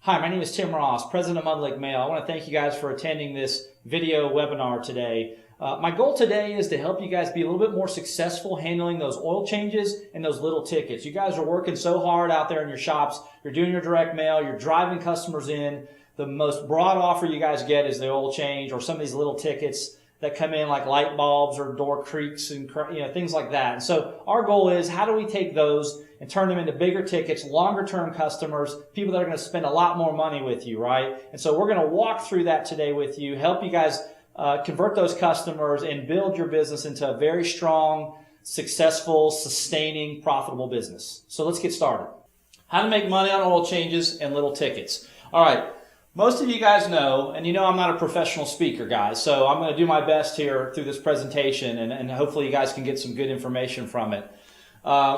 Hi, my name is Tim Ross, President of Mud Lake Mail. I want to thank you guys for attending this video webinar today. My goal today is to help you guys be a little bit more successful handling those oil changes and those little tickets. You guys are working so hard out there in your shops. You're doing your direct mail. You're driving customers in. The most broad offer you guys get is the oil change or some of these little tickets that come in like light bulbs or door creaks and things like that. And so our goal is, how do we take those and turn them into bigger tickets, longer term customers, people that are going to spend a lot more money with you, right? And so we're going to walk through that today with you, help you guys convert those customers and build your business into a very strong, successful, sustaining, profitable business. So let's get started. How to make money on oil changes and little tickets. All right. Most of you guys know, and you know I'm not a professional speaker, guys, so I'm going to do my best here through this presentation, and hopefully you guys can get some good information from it.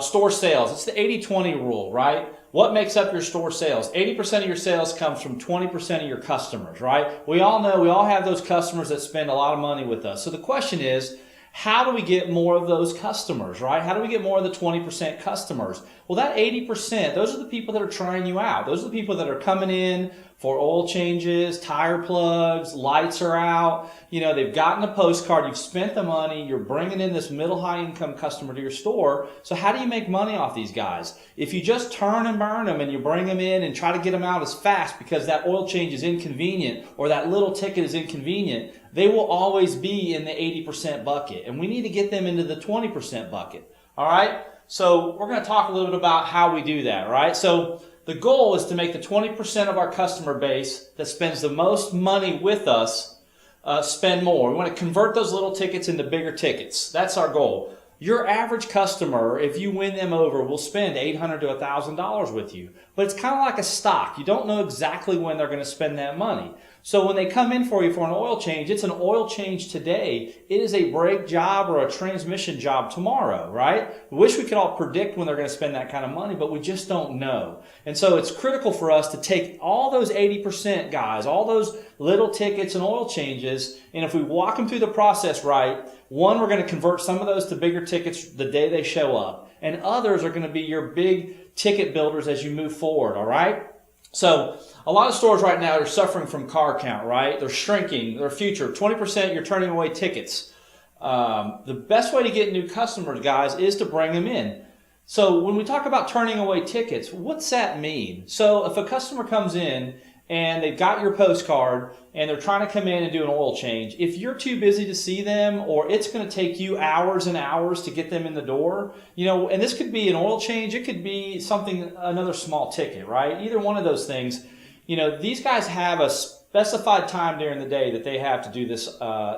Store sales. It's the 80-20 rule, right? What makes up your store sales? 80% of your sales comes from 20% of your customers, right? We all know, we all have those customers that spend a lot of money with us. So the question is, how do we get more of those customers, right? How do we get more of the 20% customers? Well, that 80%, those are the people that are trying you out. Those are the people that are coming in for oil changes, tire plugs, lights are out. You know, they've gotten a postcard, you've spent the money, you're bringing in this middle high income customer to your store. So how do you make money off these guys? If you just turn and burn them and you bring them in and try to get them out as fast because that oil change is inconvenient or that little ticket is inconvenient, they will always be in the 80% bucket. And we need to get them into the 20% bucket. All right? So we're going to talk a little bit about how we do that, right? So the goal is to make the 20% of our customer base that spends the most money with us spend more. We want to convert those little tickets into bigger tickets. That's our goal. Your average customer, if you win them over, will spend $800 to $1,000 with you. But it's kind of like a stock. You don't know exactly when they're going to spend that money. So when they come in for you for an oil change, it's an oil change today. It is a brake job or a transmission job tomorrow, right? We wish we could all predict when they're going to spend that kind of money, but we just don't know. And so it's critical for us to take all those 80% guys, all those little tickets and oil changes, and if we walk them through the process right, one, we're going to convert some of those to bigger tickets the day they show up, and others are going to be your big ticket builders as you move forward, all right? So a lot of stores right now are suffering from car count, right? They're shrinking their future. 20% you're turning away tickets. The best way to get new customers, guys, is to bring them in. So when we talk about turning away tickets, what's that mean? So if a customer comes in and they've got your postcard and they're trying to come in and do an oil change, if you're too busy to see them or it's going to take you hours and hours to get them in the door, you know, and this could be an oil change, it could be something, another small ticket, right? Either one of those things, you know, these guys have a specified time during the day that they have to do this,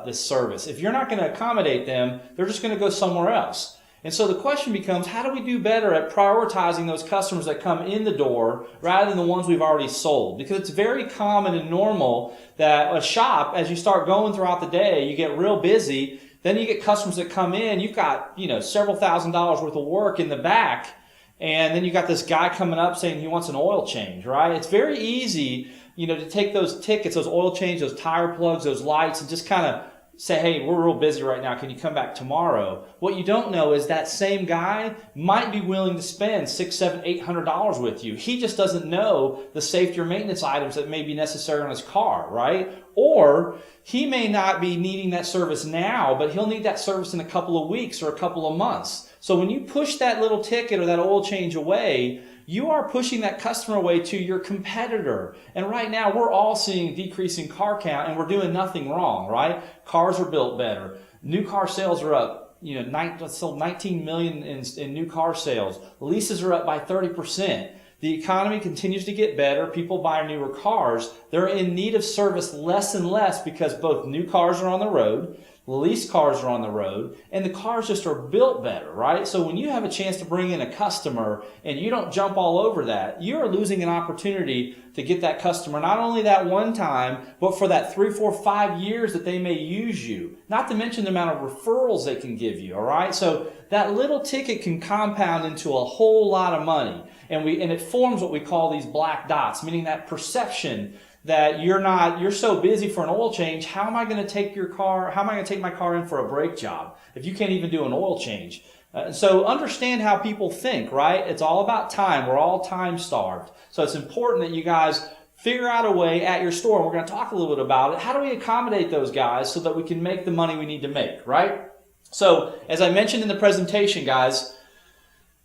this service. If you're not going to accommodate them, they're just going to go somewhere else. And so the question becomes, how do we do better at prioritizing those customers that come in the door rather than the ones we've already sold? Because it's very common and normal that a shop, as you start going throughout the day, you get real busy, then you get customers that come in, you've got, you know, several $1,000s worth of work in the back, and then you got this guy coming up saying he wants an oil change, right? It's very easy, you know, to take those tickets, those oil changes, those tire plugs, those lights, and just kind of say, hey, we're real busy right now. Can you come back tomorrow? What you don't know is that same guy might be willing to spend $600, $700, $800 with you. He just doesn't know the safety or maintenance items that may be necessary on his car, right? Or he may not be needing that service now, but he'll need that service in a couple of weeks or a couple of months. So when you push that little ticket or that oil change away, you are pushing that customer away to your competitor. And right now, we're all seeing a decrease in car count, and we're doing nothing wrong, right? Cars are built better. New car sales are up. You know, sold 19 million in new car sales. Leases are up by 30%. The economy continues to get better. People buy newer cars. They're in need of service less and less because both new cars are on the road, leased cars are on the road, and the cars just are built better, right? So when you have a chance to bring in a customer and you don't jump all over that, you're losing an opportunity to get that customer not only that one time, but for that 3, 4, 5 years that they may use you. Not to mention the amount of referrals they can give you, all right? So that little ticket can compound into a whole lot of money. And it forms what we call these black dots, meaning that perception that you're so busy for an oil change, how am I going to take my car in for a brake job if you can't even do an oil change? So understand how people think, right? It's all about time. We're all time starved. So it's important that you guys figure out a way at your store, and we're going to talk a little bit about it. How do we accommodate those guys so that we can make the money we need to make, right? So, as I mentioned in the presentation, guys,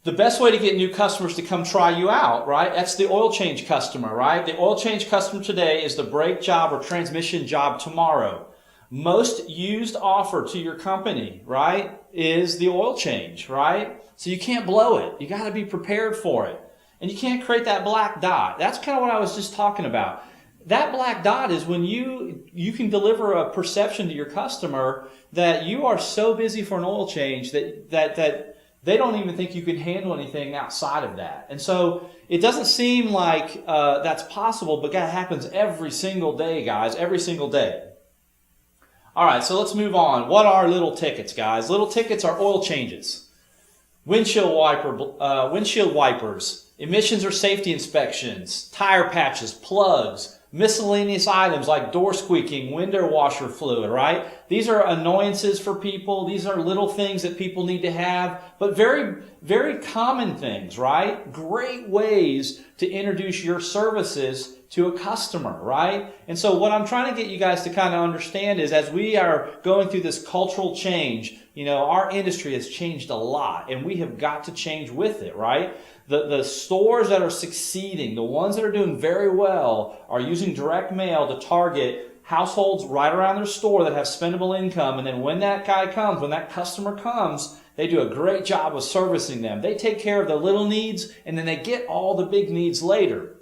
the best way to get new customers to come try you out, right? That's the oil change customer, right? The oil change customer today is the brake job or transmission job tomorrow. Most used offer to your company, right, is the oil change, right? So you can't blow it. You got to be prepared for it. And you can't create that black dot. That's kind of what I was just talking about. That black dot is when you can deliver a perception to your customer that you are so busy for an oil change that they don't even think you can handle anything outside of that. And so it doesn't seem like that's possible, but that happens every single day, guys, every single day. All right, so let's move on. What are little tickets, guys? Little tickets are oil changes, windshield wipers, emissions or safety inspections, tire patches, plugs, miscellaneous items like door squeaking, window washer fluid, right? These are annoyances for people. These are little things that people need to have, but very, very common things, right? Great ways to introduce your services to a customer, right? And so what I'm trying to get you guys to kind of understand is as we are going through this cultural change, you know, our industry has changed a lot and we have got to change with it, right? The stores that are succeeding, the ones that are doing very well, are using direct mail to target households right around their store that have spendable income. And then when that guy comes, when that customer comes, they do a great job of servicing them. They take care of the little needs and then they get all the big needs later.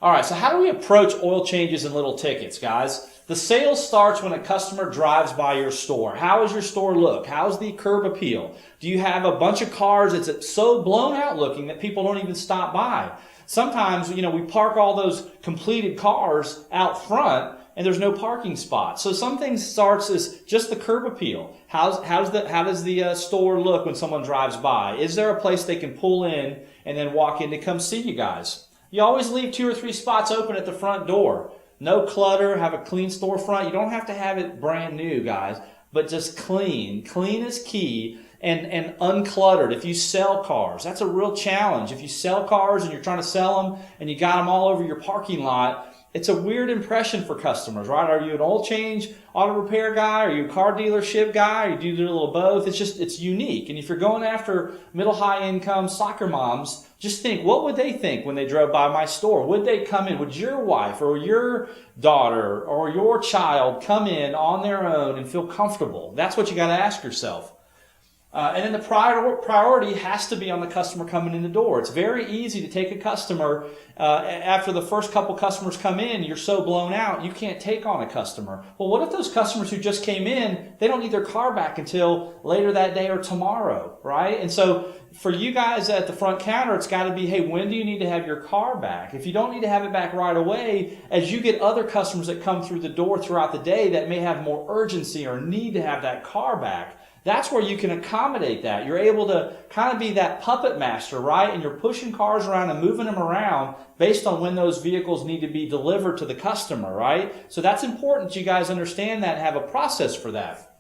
All right, so how do we approach oil changes and little tickets, guys? The sales starts when a customer drives by your store. How does your store look? How's the curb appeal? Do you have a bunch of cars that's so blown out looking that people don't even stop by? Sometimes, you know, we park all those completed cars out front and there's no parking spots. So some things starts as just the curb appeal. How does the store look when someone drives by? Is there a place they can pull in and then walk in to come see you guys? You always leave 2 or 3 spots open at the front door. No clutter, have a clean storefront. You don't have to have it brand new, guys, but just clean. Clean is key and uncluttered. If you sell cars, that's a real challenge. If you sell cars and you're trying to sell them and you got them all over your parking lot, it's a weird impression for customers, right? Are you an oil change auto repair guy? Are you a car dealership guy? Or you do a little both? It's unique. And if you're going after middle high income soccer moms, just think, what would they think when they drove by my store? Would they come in? Would your wife or your daughter or your child come in on their own and feel comfortable? That's what you got to ask yourself. And then the priority has to be on the customer coming in the door. It's very easy to take a customer, after the first couple customers come in, you're so blown out, you can't take on a customer. Well, what if those customers who just came in, they don't need their car back until later that day or tomorrow, right? And so for you guys at the front counter, it's got to be, hey, when do you need to have your car back? If you don't need to have it back right away, as you get other customers that come through the door throughout the day that may have more urgency or need to have that car back, that's where you can accommodate that. You're able to kind of be that puppet master, right? And you're pushing cars around and moving them around based on when those vehicles need to be delivered to the customer, right? So that's important you guys understand that and have a process for that.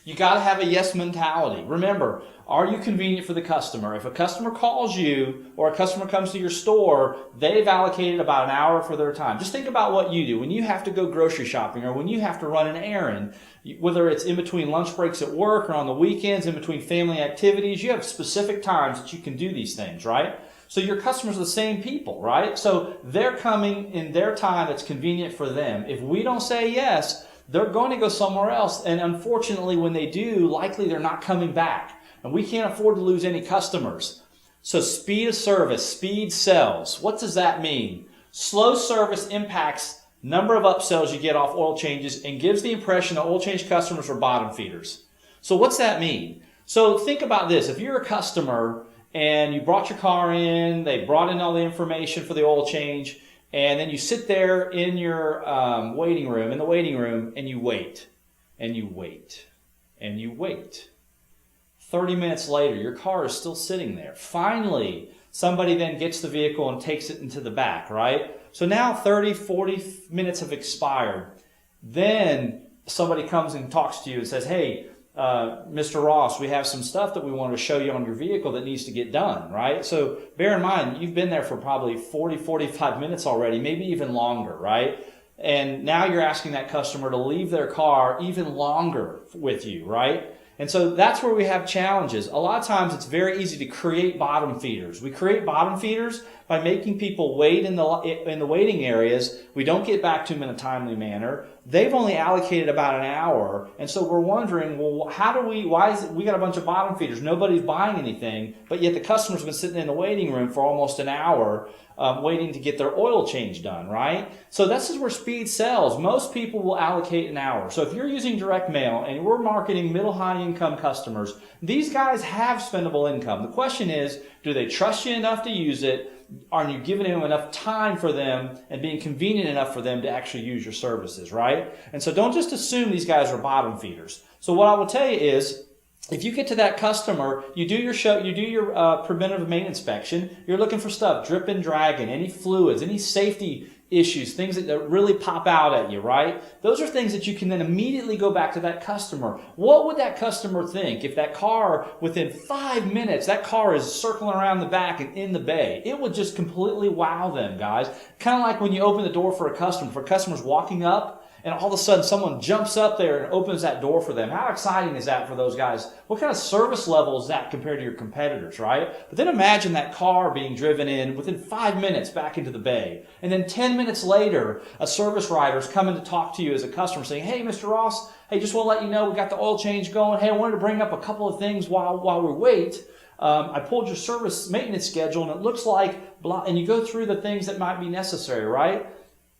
You got to have a yes mentality. Remember, are you convenient for the customer? If a customer calls you or a customer comes to your store, they've allocated about an hour for their time. Just think about what you do. When you have to go grocery shopping or when you have to run an errand, whether it's in between lunch breaks at work or on the weekends, in between family activities, you have specific times that you can do these things, right? So your customers are the same people, right? So they're coming in their time that's convenient for them. If we don't say yes, they're going to go somewhere else. And unfortunately, when they do, likely they're not coming back. And we can't afford to lose any customers. So speed of service, speed sells. What does that mean? Slow service impacts number of upsells you get off oil changes and gives the impression that oil change customers are bottom feeders. So what's that mean? So think about this. If you're a customer and you brought your car in, they brought in all the information for the oil change, and then you sit there in your in the waiting room, and you wait, and you wait, and you wait. 30 minutes later, your car is still sitting there. Finally, somebody then gets the vehicle and takes it into the back, right? So now 30, 40 minutes have expired. Then somebody comes and talks to you and says, hey, Mr. Ross, we have some stuff that we want to show you on your vehicle that needs to get done, right? So bear in mind, you've been there for probably 40, 45 minutes already, maybe even longer, right? And now you're asking that customer to leave their car even longer with you, right? And so that's where we have challenges. A lot of times it's very easy to create bottom feeders. We create bottom feeders by making people wait in the waiting areas. We don't get back to them in a timely manner. They've only allocated about an hour. And so we're wondering, well, we got a bunch of bottom feeders. Nobody's buying anything, but yet the customer's been sitting in the waiting room for almost an hour waiting to get their oil change done, right? So this is where speed sells. Most people will allocate an hour. So if you're using direct mail and we're marketing middle-high income customers, these guys have spendable income. The question is, do they trust you enough to use it? Are you giving them enough time for them and being convenient enough for them to actually use your services, right? And so don't just assume these guys are bottom feeders. So what I will tell you is, if you get to that customer, you do your preventative maintenance inspection. You're looking for stuff dripping, dragging, any fluids, any safety issues, things that really pop out at you, right? Those are things that you can then immediately go back to that customer. What would that customer think if that car, within 5 minutes, that car is circling around the back and in the bay? It would just completely wow them, guys. Kind of like when you open the door for a customer's walking up, and all of a sudden someone jumps up there and opens that door for them. How exciting is that for those guys? What kind of service level is that compared to your competitors, right? But then imagine that car being driven in within 5 minutes back into the bay. And then 10 minutes later, a service rider is coming to talk to you as a customer saying, hey, Mr. Ross, hey, just want to let you know we got the oil change going. Hey, I wanted to bring up a couple of things while we wait. I pulled your service maintenance schedule and it looks like blah, and you go through the things that might be necessary, right?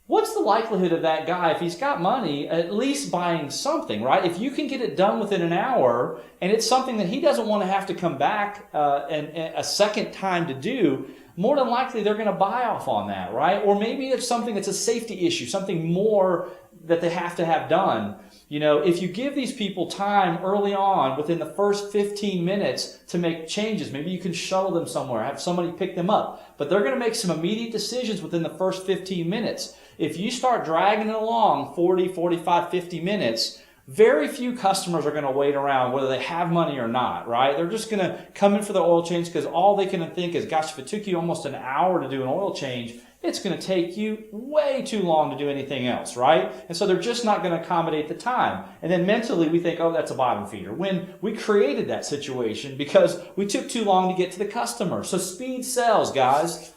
What's the likelihood of that guy, if he's got money, at least buying something, right? If you can get it done within an hour and it's something that he doesn't want to have to come back and a second time to do, more than likely they're going to buy off on that, right? Or maybe it's something that's a safety issue, something more that they have to have done. You know, if you give these people time early on within the first 15 minutes to make changes, maybe you can shuttle them somewhere, have somebody pick them up, but they're going to make some immediate decisions within the first 15 minutes. If you start dragging it along 40, 45, 50 minutes, very few customers are going to wait around whether they have money or not, right? They're just going to come in for the oil change because all they can think is, gosh, if it took you almost an hour to do an oil change, it's going to take you way too long to do anything else, right? And so they're just not going to accommodate the time. And then mentally we think, oh, that's a bottom feeder. When we created that situation because we took too long to get to the customer. So speed sells, guys.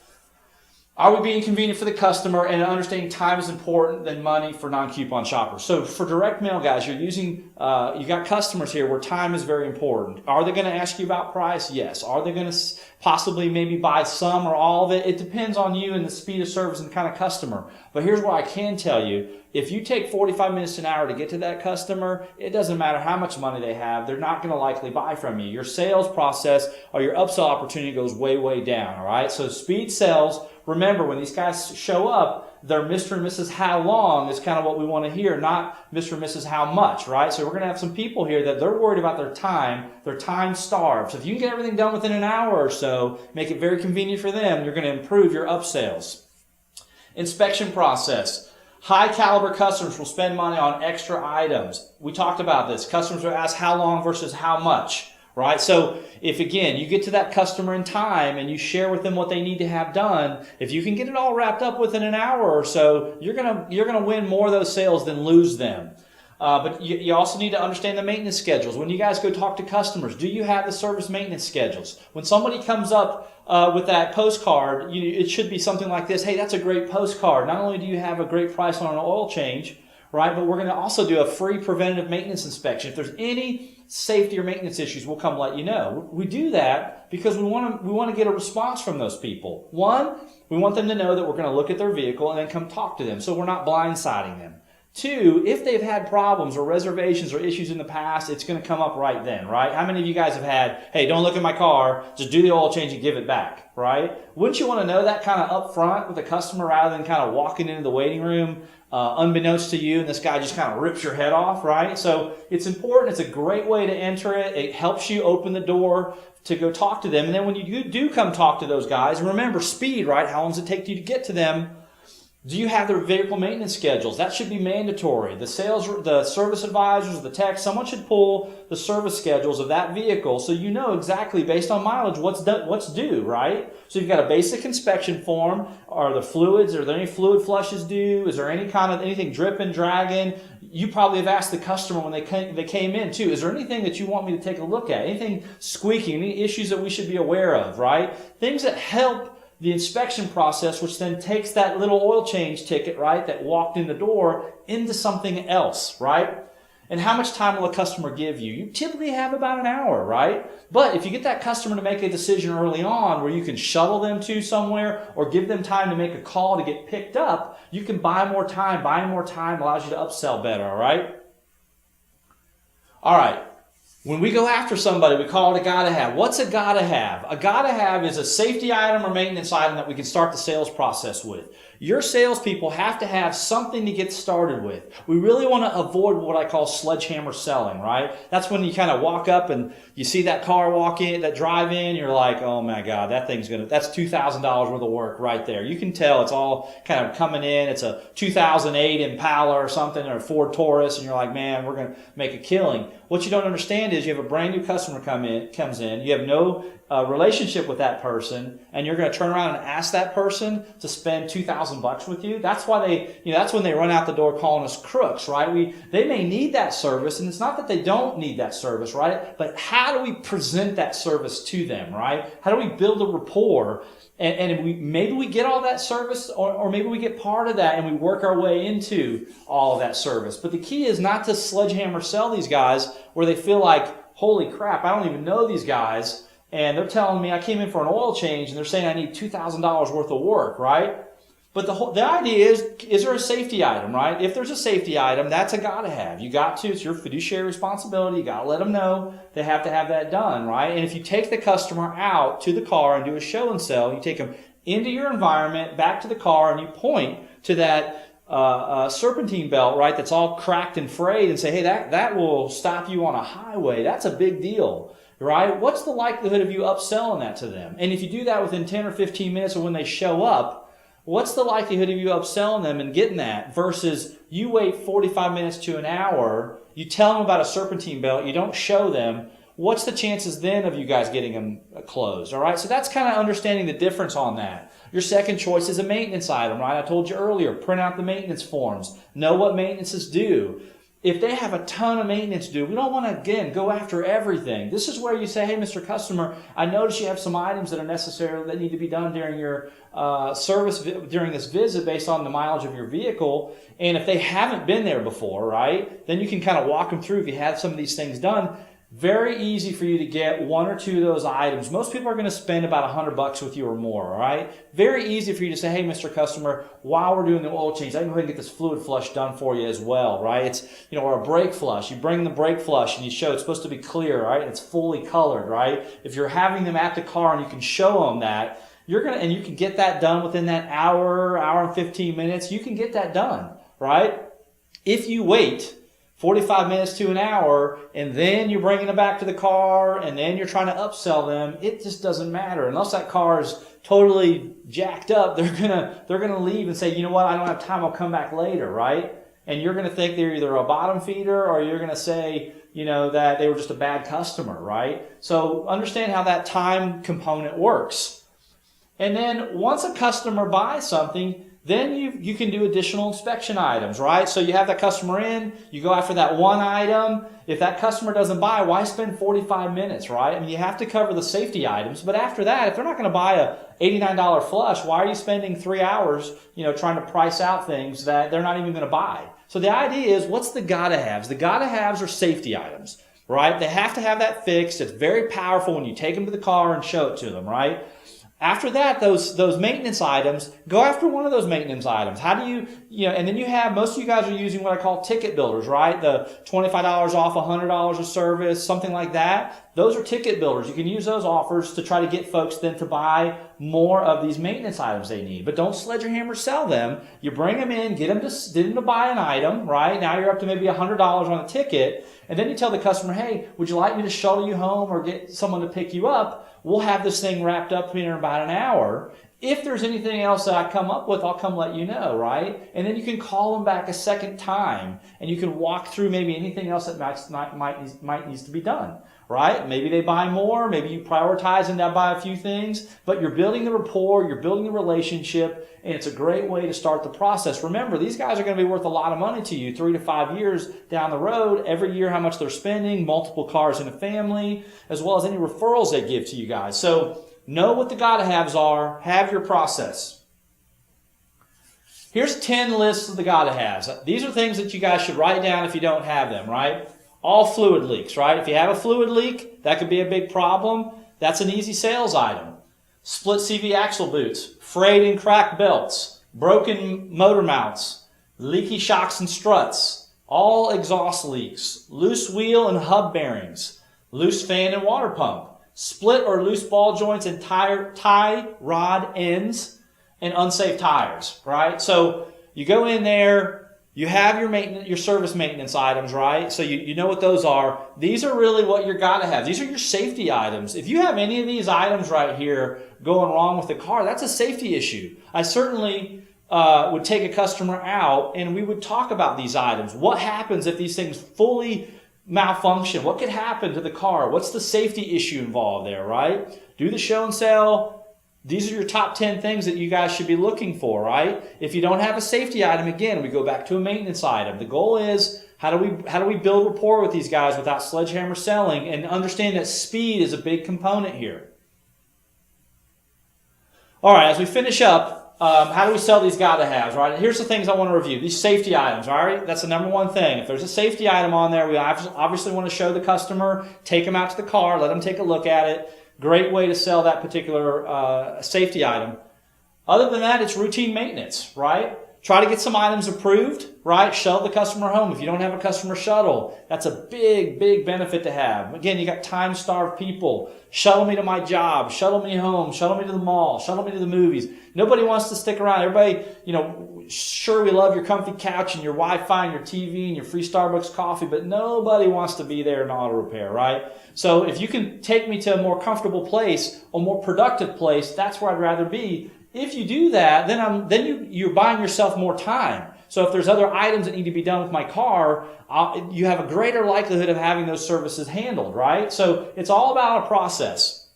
Are we being convenient for the customer and understanding time is important than money for non-coupon shoppers? So for direct mail, guys, you're using, you got customers here where time is very important. Are they going to ask you about price? Yes. Are they going to possibly maybe buy some or all of it? It depends on you and the speed of service and the kind of customer. But here's what I can tell you. If you take 45 minutes to an hour to get to that customer, it doesn't matter how much money they have. They're not going to likely buy from you. Your sales process or your upsell opportunity goes way, way down, all right? So speed sells. Remember, when these guys show up, they're Mr. and Mrs. How long is kind of what we want to hear, not Mr. and Mrs. How much, right? So we're going to have some people here that they're worried about their time. They're time starved. So if you can get everything done within an hour or so, make it very convenient for them, you're going to improve your upsells. Inspection process. High caliber customers will spend money on extra items. We talked about this. Customers will ask how long versus how much, right? So if, again, you get to that customer in time and you share with them what they need to have done, if you can get it all wrapped up within an hour or so, you're gonna win more of those sales than lose them. But you also need to understand the maintenance schedules. When you guys go talk to customers, do you have the service maintenance schedules? When somebody comes up with that postcard, it should be something like this. Hey, that's a great postcard. Not only do you have a great price on an oil change, right, but we're going to also do a free preventative maintenance inspection. If there's any safety or maintenance issues, we'll come let you know. We do that because we want to get a response from those people. One, we want them to know that we're going to look at their vehicle and then come talk to them, so we're not blindsiding them. Two, if they've had problems or reservations or issues in the past, it's going to come up right then, right? How many of you guys have had, hey, don't look at my car, just do the oil change and give it back, right? Wouldn't you want to know that kind of up front with the customer rather than kind of walking into the waiting room unbeknownst to you and this guy just kind of rips your head off, right? So it's important. It's a great way to enter it. It helps you open the door to go talk to them. And then when you do come talk to those guys, remember speed, right? How long does it take you to get to them? Do you have their vehicle maintenance schedules? That should be mandatory. The service advisors, the techs, someone should pull the service schedules of that vehicle so you know exactly based on mileage what's due, right? So you've got a basic inspection form. Are there any fluid flushes due? Is there anything dripping, dragging? You probably have asked the customer when they came in too, is there anything that you want me to take a look at? Anything squeaking, any issues that we should be aware of, right? Things that help the inspection process, which then takes that little oil change ticket, right, that walked in the door into something else, right? And how much time will a customer give you? You typically have about an hour, right? But if you get that customer to make a decision early on where you can shuttle them to somewhere or give them time to make a call to get picked up, you can buy more time. Buying more time allows you to upsell better, all right? All right. When we go after somebody, we call it a gotta have. What's a gotta have? A gotta have is a safety item or maintenance item that we can start the sales process with. Your salespeople have to have something to get started with. We really want to avoid what I call sledgehammer selling, right? That's when you kind of walk up and you see that car drive in, you're like, oh my God, that's $2,000 worth of work right there. You can tell it's all kind of coming in. It's a 2008 Impala or something, or a Ford Taurus, and you're like, man, we're going to make a killing. What you don't understand is you have a brand new customer comes in, you have no relationship with that person, and you're going to turn around and ask that person to spend $2,000 with you. That's why that's when they run out the door calling us crooks, right? They may need that service, and it's not that they don't need that service, right? But how do we present that service to them, right? How do we build a rapport? And maybe we get all that service, or maybe we get part of that and we work our way into all of that service. But the key is not to sledgehammer sell these guys where they feel like, holy crap, I don't even know these guys. And they're telling me I came in for an oil change and they're saying I need $2,000 worth of work, right? But the idea is there a safety item, right? If there's a safety item, that's a gotta have. You got to, it's your fiduciary responsibility. You got to let them know they have to have that done, right? And if you take the customer out to the car and do a show and sell, you take them into your environment, back to the car, and you point to that serpentine belt, right, that's all cracked and frayed and say, hey, that will stop you on a highway. That's a big deal. Right? What's the likelihood of you upselling that to them? And if you do that within 10 or 15 minutes of when they show up, what's the likelihood of you upselling them and getting that versus you wait 45 minutes to an hour, you tell them about a serpentine belt, you don't show them, what's the chances then of you guys getting them closed? All right? So that's kind of understanding the difference on that. Your second choice is a maintenance item, right? I told you earlier, print out the maintenance forms. Know what maintenance is due. If they have a ton of maintenance due, we don't want to, again, go after everything. This is where you say, hey, Mr. Customer, I notice you have some items that are necessary that need to be done during your during this visit based on the mileage of your vehicle. And if they haven't been there before, right, then you can kind of walk them through if you have some of these things done. Very easy for you to get one or two of those items. Most people are going to spend about $100 with you or more, all right? Very easy for you to say, hey, Mr. Customer, while we're doing the oil change, I can go ahead and get this fluid flush done for you as well, right? It's, or a brake flush. You bring the brake flush and you show it's supposed to be clear, right? It's fully colored, right? If you're having them at the car and you can show them that, and you can get that done within that hour and 15 minutes, you can get that done, right? If you wait 45 minutes to an hour, and then you're bringing them back to the car, and then you're trying to upsell them, it just doesn't matter. Unless that car is totally jacked up, they're gonna leave and say, you know what, I don't have time, I'll come back later, right? And you're gonna think they're either a bottom feeder, or you're gonna say, that they were just a bad customer, right? So understand how that time component works. And then once a customer buys something, then you can do additional inspection items, right? So you have that customer in, you go after that one item. If that customer doesn't buy, why spend 45 minutes, right? I mean, you have to cover the safety items, but after that, if they're not going to buy a $89 flush, why are you spending 3 hours, trying to price out things that they're not even going to buy? So the idea is, what's the gotta haves? The gotta haves are safety items, right? They have to have that fixed. It's very powerful when you take them to the car and show it to them, right? After that, those maintenance items, go after one of those maintenance items. How do and then most of you guys are using what I call ticket builders, right? The $25 off $100 of service, something like that. Those are ticket builders. You can use those offers to try to get folks then to buy more of these maintenance items they need. But don't sledgehammer sell them. You bring them in, get them to buy an item, right? Now you're up to maybe $100 on a ticket. And then you tell the customer, hey, would you like me to shuttle you home or get someone to pick you up? We'll have this thing wrapped up in about an hour. If there's anything else that I come up with, I'll come let you know, right? And then you can call them back a second time, and you can walk through maybe anything else that might needs to be done, right? Maybe they buy more, maybe you prioritize and now buy a few things, but you're building the rapport, you're building the relationship, and it's a great way to start the process. Remember, these guys are going to be worth a lot of money to you 3 to 5 years down the road, every year how much they're spending, multiple cars in a family, as well as any referrals they give to you guys. So know what the gotta-haves are. Have your process. Here's 10 lists of the gotta-haves. These are things that you guys should write down if you don't have them, right? All fluid leaks, right? If you have a fluid leak, that could be a big problem. That's an easy sales item. Split CV axle boots, frayed and cracked belts, broken motor mounts, leaky shocks and struts, all exhaust leaks, loose wheel and hub bearings, loose fan and water pump, split or loose ball joints and tie rod ends, and unsafe tires, right? So you go in there, you have your service maintenance items, right? So you know what those are. These are really what you're gotta have. These are your safety items. If you have any of these items right here going wrong with the car, that's a safety issue. I certainly would take a customer out and we would talk about these items. What happens if these things fully malfunction? What could happen to the car? What's the safety issue involved there, right? Do the show and sell. These are your top 10 things that you guys should be looking for, right? If you don't have a safety item, again, we go back to a maintenance item. The goal is how do we build rapport with these guys without sledgehammer selling, and understand that speed is a big component here. All right, as we finish up, how do we sell these gotta-haves, right? Here's the things I want to review. These safety items, all right? That's the number one thing. If there's a safety item on there, we obviously want to show the customer, take them out to the car, let them take a look at it. Great way to sell that particular safety item. Other than that, it's routine maintenance, right? Try to get some items approved, right? Shuttle the customer home. If you don't have a customer shuttle, that's a big, big benefit to have. Again, you got time-starved people. Shuttle me to my job, shuttle me home, shuttle me to the mall, shuttle me to the movies. Nobody wants to stick around. Everybody, sure, we love your comfy couch and your Wi-Fi and your TV and your free Starbucks coffee, but nobody wants to be there in auto repair, right? So if you can take me to a more comfortable place, a more productive place, that's where I'd rather be. If you do that, then you're buying yourself more time. So if there's other items that need to be done with my car, you have a greater likelihood of having those services handled, right? So it's all about a process.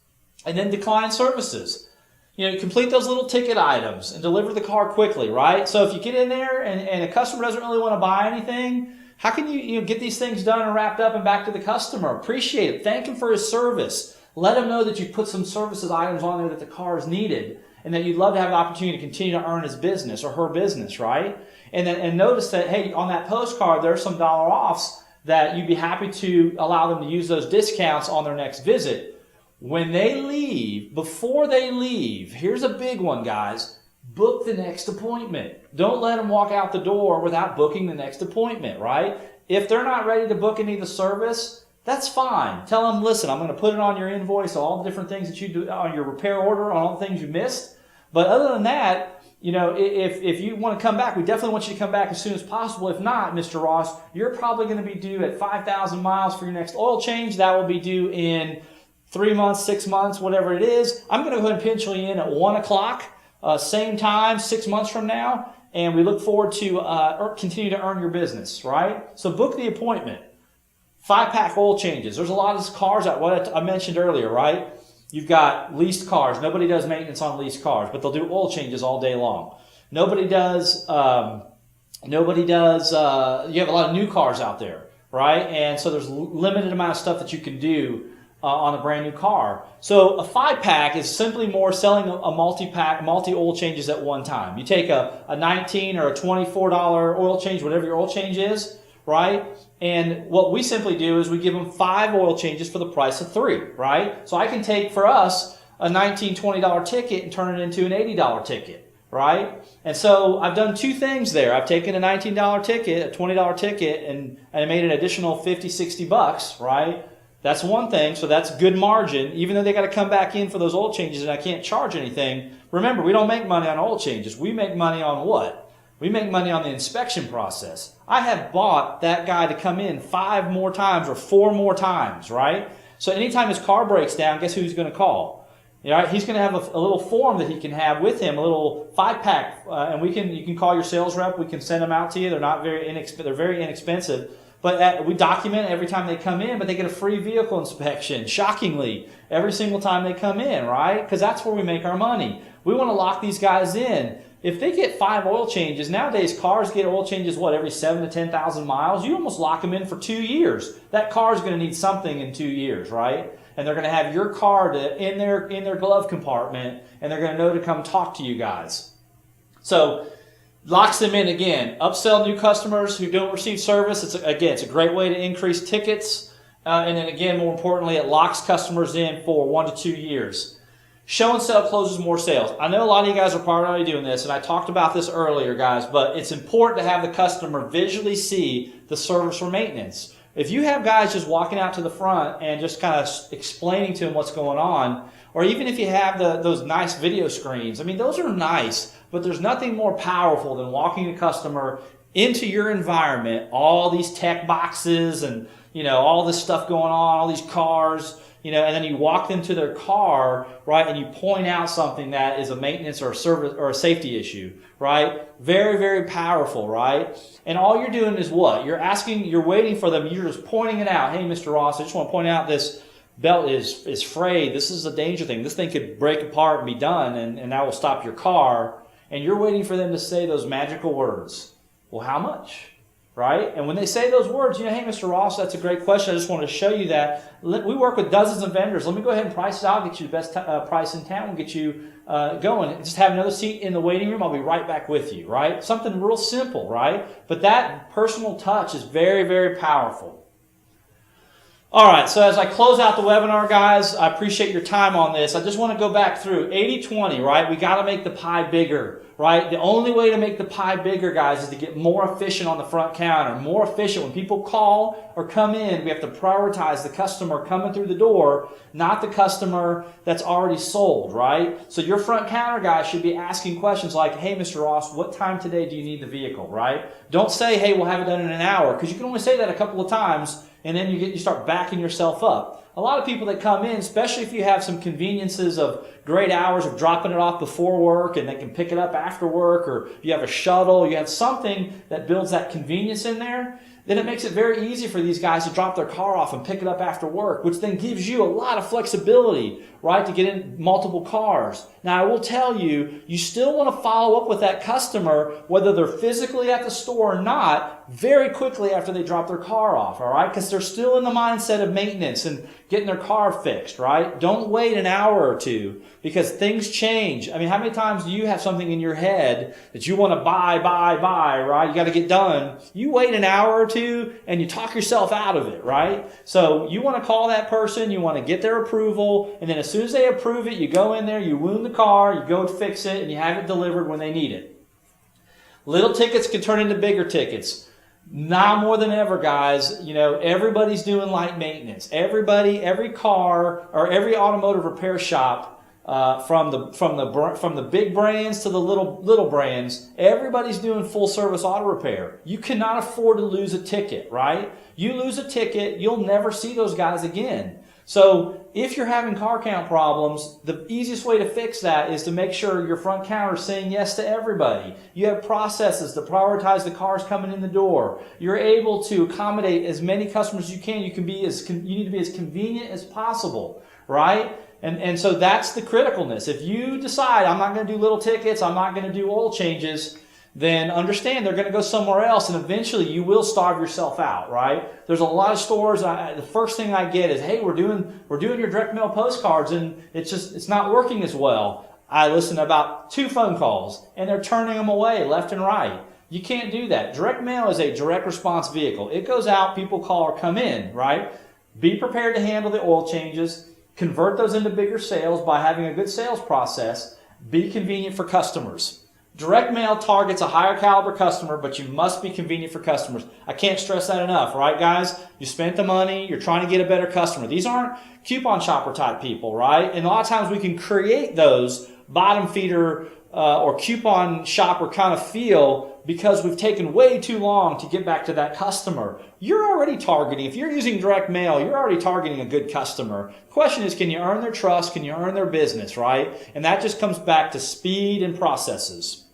And then decline services. Complete those little ticket items and deliver the car quickly, right? So if you get in there and a customer doesn't really want to buy anything, how can you get these things done and wrapped up and back to the customer? Appreciate it. Thank him for his service. Let him know that you put some services items on there that the car is needed, and that you'd love to have an opportunity to continue to earn his business or her business, right? And notice that, hey, on that postcard, there's some dollar offs that you'd be happy to allow them to use those discounts on their next visit. When they leave, before they leave, here's a big one, guys. Book the next appointment. Don't let them walk out the door without booking the next appointment, right? If they're not ready to book any of the service, that's fine. Tell them, listen, I'm going to put it on your invoice, all the different things that you do on your repair order, on all the things you missed. But other than that, if you want to come back, we definitely want you to come back as soon as possible. If not, Mr. Ross, you're probably going to be due at 5,000 miles for your next oil change. That will be due in 3 months, 6 months, whatever it is. I'm going to go ahead and pencil you in at 1 o'clock, same time, 6 months from now. And we look forward to continue to earn your business, right? So book the appointment. 5-pack oil changes. There's a lot of cars out, what I mentioned earlier, right? You've got leased cars. Nobody does maintenance on leased cars, but they'll do oil changes all day long. Nobody does, you have a lot of new cars out there, right? And so there's a limited amount of stuff that you can do on a brand new car. So a 5-pack is simply more selling a multi-pack, multi-oil changes at one time. You take a $19 or a $24 oil change, whatever your oil change is, right? And what we simply do is we give them 5 oil changes for the price of 3, right? So I can take, for us, a $19, $20 ticket and turn it into an $80 ticket, right? And so I've done 2 things there. I've taken a $19 ticket, a $20 ticket, and I made an additional 50, 60 bucks, right? That's one thing, so that's good margin. Even though they got to come back in for those oil changes and I can't charge anything, remember, we don't make money on oil changes. We make money on what? We make money on the inspection process. I have bought that guy to come in 5 more times or 4 more times, right? So anytime his car breaks down, guess who he's going to call? Right? He's going to have a little form that he can have with him, a little 5-pack, and you can call your sales rep. We can send them out to you. They're not they're very inexpensive, but we document every time they come in. But they get a free vehicle inspection. Shockingly, every single time they come in, right? Because that's where we make our money. We want to lock these guys in. If they get 5 oil changes, nowadays cars get oil changes, every 7,000 to 10,000 miles? You almost lock them in for 2 years. That car is going to need something in 2 years, right? And they're going to have your car in their glove compartment, and they're going to know to come talk to you guys. So, locks them in again. Upsell new customers who don't receive service. It's a great way to increase tickets. And then again, more importantly, it locks customers in for 1 to 2 years. Show and sell closes more sales. I know a lot of you guys are probably already doing this, and I talked about this earlier, guys, but it's important to have the customer visually see the service or maintenance. If you have guys just walking out to the front and just kind of explaining to them what's going on, or even if you have those nice video screens, I mean, those are nice, but there's nothing more powerful than walking a customer into your environment, all these tech boxes and, all this stuff going on, all these cars, and then you walk them to their car, right, and you point out something that is a maintenance or a service or a safety issue, right? Very, very powerful, right? And all you're doing is what? You're waiting for them. You're just pointing it out. Hey, Mr. Ross, I just want to point out this belt is frayed. This is a danger thing. This thing could break apart and be done, and that will stop your car. And you're waiting for them to say those magical words. Well, how much? Right? And when they say those words, hey, Mr. Ross, that's a great question. I just want to show you that. We work with dozens of vendors. Let me go ahead and price it out, get you the best price in town, we'll get you going. Just have another seat in the waiting room. I'll be right back with you, right? Something real simple, right? But that personal touch is very, very powerful. All right, so as I close out the webinar, guys, I appreciate your time on this. I just want to go back through 80-20, right? We got to make the pie bigger, right? The only way to make the pie bigger, guys, is to get more efficient on the front counter, more efficient. When people call or come in, we have to prioritize the customer coming through the door, not the customer that's already sold, right? So your front counter guys should be asking questions like, hey, Mr. Ross, what time today do you need the vehicle, right? Don't say, hey, we'll have it done in an hour, because you can only say that a couple of times, and then you start backing yourself up. A lot of people that come in, especially if you have some conveniences of great hours of dropping it off before work and they can pick it up after work, or you have a shuttle, you have something that builds that convenience in there, then it makes it very easy for these guys to drop their car off and pick it up after work, which then gives you a lot of flexibility, right, to get in multiple cars. Now, I will tell you, you still want to follow up with that customer, whether they're physically at the store or not, very quickly after they drop their car off, all right, because they're still in the mindset of maintenance and getting their car fixed, right? Don't wait an hour or two, because things change. I mean, how many times do you have something in your head that you want to buy, right? You got to get done. You wait an hour or two and you talk yourself out of it, right? So you want to call that person, you want to get their approval, and then as soon as they approve it, you go in there, you wound the car, you go fix it, and you have it delivered when they need it. Little tickets can turn into bigger tickets. Now more than ever, guys, everybody's doing light maintenance. Every car or every automotive repair shop, from the big brands to the little brands, everybody's doing full service auto repair. You cannot afford to lose a ticket, right? You lose a ticket, you'll never see those guys again. So if you're having car count problems, the easiest way to fix that is to make sure your front counter is saying yes to everybody. You have processes to prioritize the cars coming in the door. You're able to accommodate as many customers as you can. You need to be as convenient as possible, right? And so that's the criticalness. If you decide, I'm not going to do little tickets, I'm not going to do oil changes, then understand they're going to go somewhere else, and eventually you will starve yourself out, right? There's a lot of stores, the first thing I get is, hey, we're doing your direct mail postcards, and it's not working as well. I listen to about 2 phone calls, and they're turning them away left and right. You can't do that. Direct mail is a direct response vehicle. It goes out, people call or come in, right? Be prepared to handle the oil changes. Convert those into bigger sales by having a good sales process. Be convenient for customers. Direct mail targets a higher caliber customer, but you must be convenient for customers. I can't stress that enough, right, guys? You spent the money, you're trying to get a better customer. These aren't coupon shopper type people, right? And a lot of times we can create those bottom feeder or coupon shopper kind of feel because we've taken way too long to get back to that customer. You're already targeting, if you're using direct mail, you're already targeting a good customer. Question is, can you earn their trust? Can you earn their business, right? And that just comes back to speed and processes.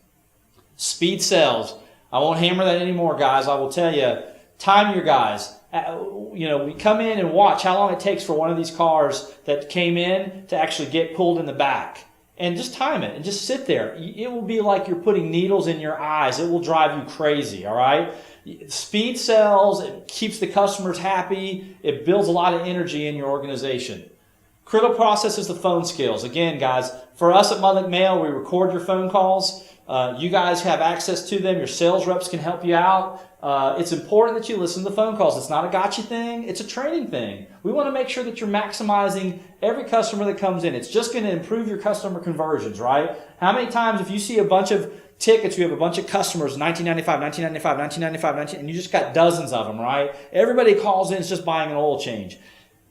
Speed sells. I won't hammer that anymore, guys. I will tell you, time your guys. We come in and watch how long it takes for one of these cars that came in to actually get pulled in the back. And just time it and just sit there. It will be like you're putting needles in your eyes. It will drive you crazy, all right? Speed sells. It keeps the customers happy. It builds a lot of energy in your organization. Critical process is the phone skills. Again, guys, for us at Mudlick Mail, we record your phone calls. You guys have access to them. Your sales reps can help you out. It's important that you listen to the phone calls. It's not a gotcha thing. It's a training thing. We want to make sure that you're maximizing every customer that comes in. It's just going to improve your customer conversions, right? How many times if you see a bunch of tickets, you have a bunch of customers, 1995, 1995, 1995, and you just got dozens of them, right? Everybody calls in, it's just buying an oil change.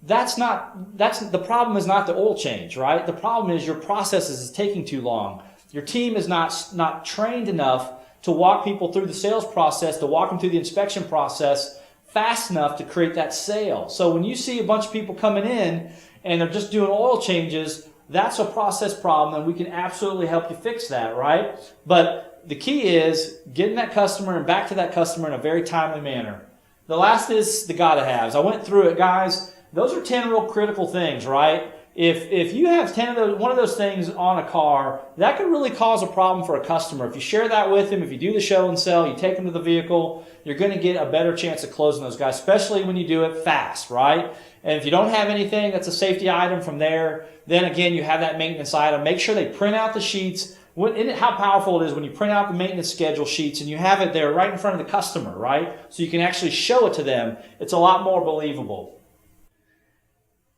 The problem is not the oil change, right? The problem is your processes is taking too long. Your team is not trained enough to walk people through the sales process, to walk them through the inspection process fast enough to create that sale. So when you see a bunch of people coming in and they're just doing oil changes, that's a process problem, and we can absolutely help you fix that, right? But the key is getting that customer and back to that customer in a very timely manner. The last is the gotta-haves. I went through it, guys. Those are 10 real critical things, right? If you have 10 of those, one of those things on a car, that could really cause a problem for a customer. If you share that with them, if you do the show and sell, you take them to the vehicle, you're going to get a better chance of closing those guys, especially when you do it fast, right? And if you don't have anything that's a safety item from there, then again, you have that maintenance item. Make sure they print out the sheets. Isn't it how powerful it is when you print out the maintenance schedule sheets and you have it there right in front of the customer, right? So you can actually show it to them. It's a lot more believable.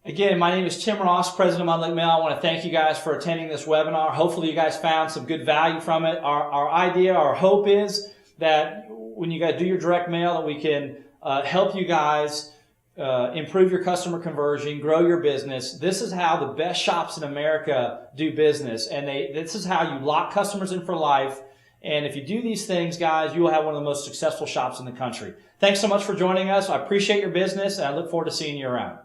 Again, my name is Tim Ross, President of Mudlick Mail. I want to thank you guys for attending this webinar. Hopefully you guys found some good value from it. Our hope is that when you guys do your direct mail, that we can help you guys improve your customer conversion, grow your business. This is how the best shops in America do business, and this is how you lock customers in for life. And if you do these things, guys, you will have one of the most successful shops in the country. Thanks so much for joining us. I appreciate your business, and I look forward to seeing you around.